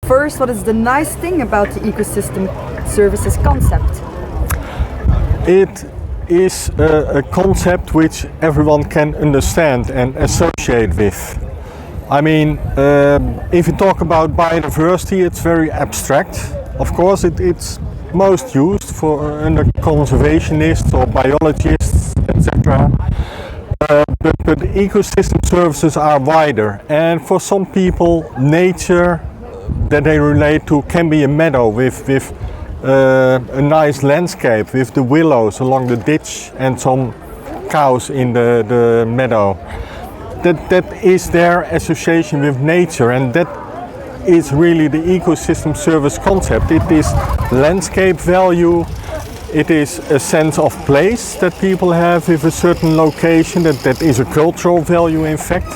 first, what is the nice thing about the ecosystem services concept? It is a concept which everyone can understand and associate with. I mean, if you talk about biodiversity, it's very abstract. Of course, it's most used for under conservationists or biologists, etc. But ecosystem services are wider, and for some people, nature that they relate to can be a meadow with a nice landscape with the willows along the ditch and some cows in the meadow. That is their association with nature, and that is really the ecosystem service concept. It is landscape value, it is a sense of place that people have with a certain location, that is a cultural value in fact,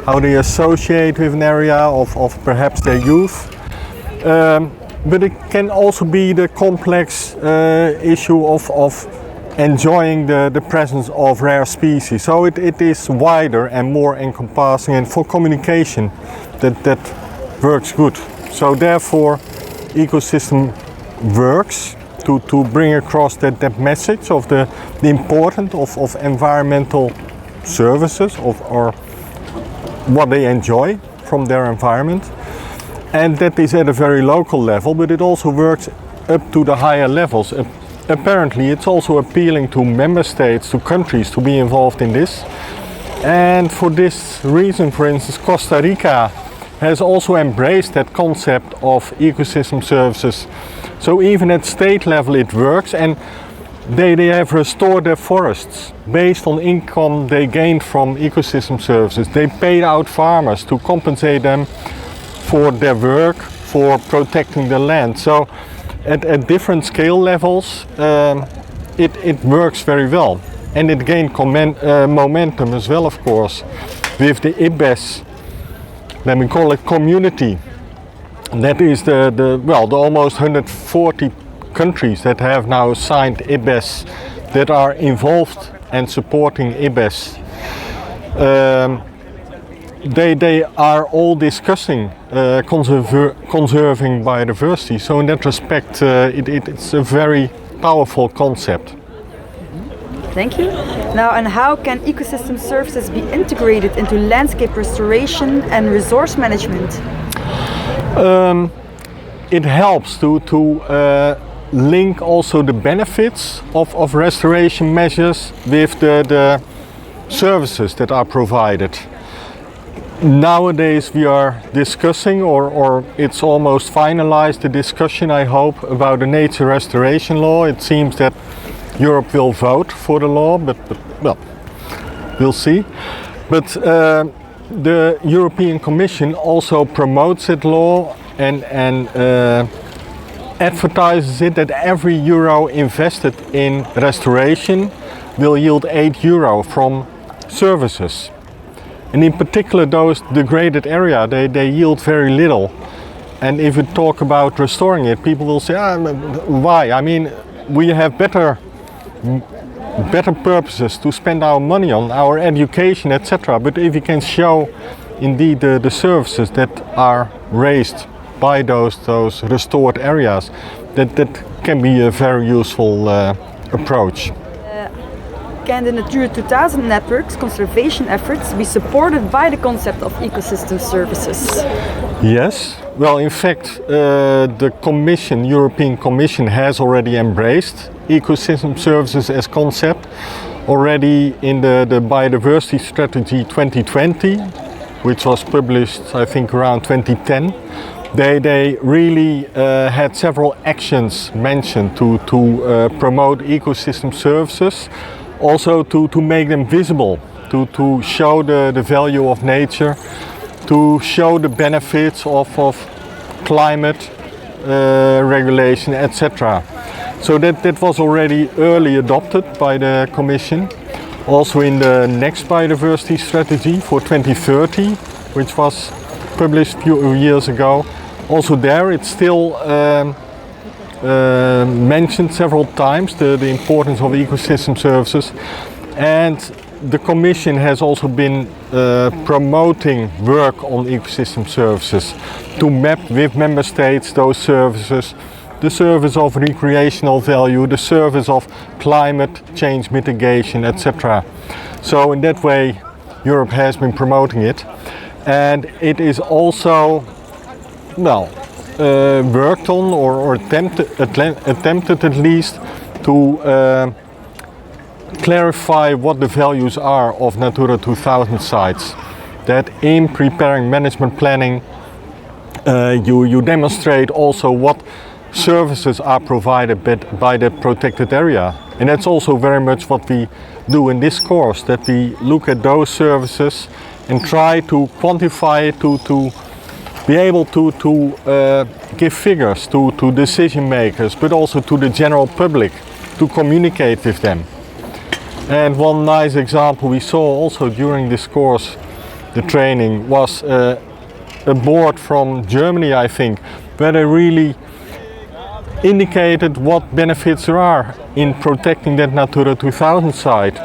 how they associate with an area of perhaps their youth. But it can also be the complex issue of enjoying the presence of rare species. So it is wider and more encompassing, and for communication that works good. So therefore ecosystem works to bring across that message of the importance of environmental services or what they enjoy from their environment. And that is at a very local level, but it also works up to the higher levels. Apparently it's also appealing to member states, to countries to be involved in this. And for this reason, for instance, Costa Rica has also embraced that concept of ecosystem services. So even at state level it works, and they have restored their forests based on income they gained from ecosystem services. They paid out farmers to compensate them for their work, for protecting the land. So at different scale levels it works very well, and it gained momentum as well, of course, with the IBES, let me call it, community. That is the almost 140 countries that have now signed IBES, that are involved and supporting IBES. They are all discussing conserving biodiversity. So in that respect, it's a very powerful concept. Thank you. Now, and how can ecosystem services be integrated into landscape restoration and resource management? It helps to link also the benefits of restoration measures with the services that are provided. Nowadays we are discussing, or it's almost finalized, the discussion, I hope, about the nature restoration law. It seems that Europe will vote for the law, but well, we'll see. But the European Commission also promotes that law and advertises it, that every euro invested in restoration will yield €8 from services. And in particular those degraded area, they yield very little. And if you talk about restoring it, people will say, why? I mean, we have better purposes to spend our money on, our education, etc. But if you can show indeed the services that are raised by those restored areas, that can be a very useful approach. Can the Natura 2000 network's conservation efforts be supported by the concept of ecosystem services? Yes. Well, in fact, the European Commission has already embraced ecosystem services as concept. Already in the Biodiversity Strategy 2020, which was published, I think, around 2010, they really had several actions mentioned to promote ecosystem services. Also to make them visible, to show the value of nature, to show the benefits of climate regulation, etc. So that was already early adopted by the Commission. Also in the next biodiversity strategy for 2030, which was published a few years ago, also there it's still mentioned several times, the importance of ecosystem services. And the Commission has also been promoting work on ecosystem services to map with member states those services, the service of recreational value, the service of climate change mitigation, etc. So in that way Europe has been promoting it, and it is also, well, worked on or attempted at least to clarify what the values are of Natura 2000 sites. That in preparing management planning you demonstrate also what services are provided by the protected area. And that's also very much what we do in this course, that we look at those services and try to quantify it, to be able to give figures to decision makers, but also to the general public, to communicate with them. And one nice example we saw also during this course, the training, was a board from Germany, I think, where they really indicated what benefits there are in protecting that Natura 2000 site.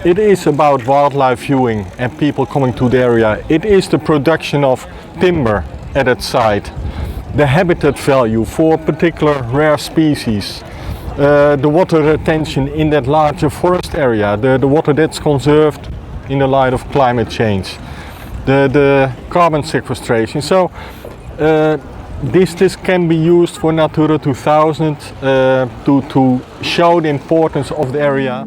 It is about wildlife viewing and people coming to the area. It is the production of timber at that site, the habitat value for particular rare species, the water retention in that larger forest area, the water that's conserved in the light of climate change, the carbon sequestration. So this can be used for Natura 2000 to show the importance of the area.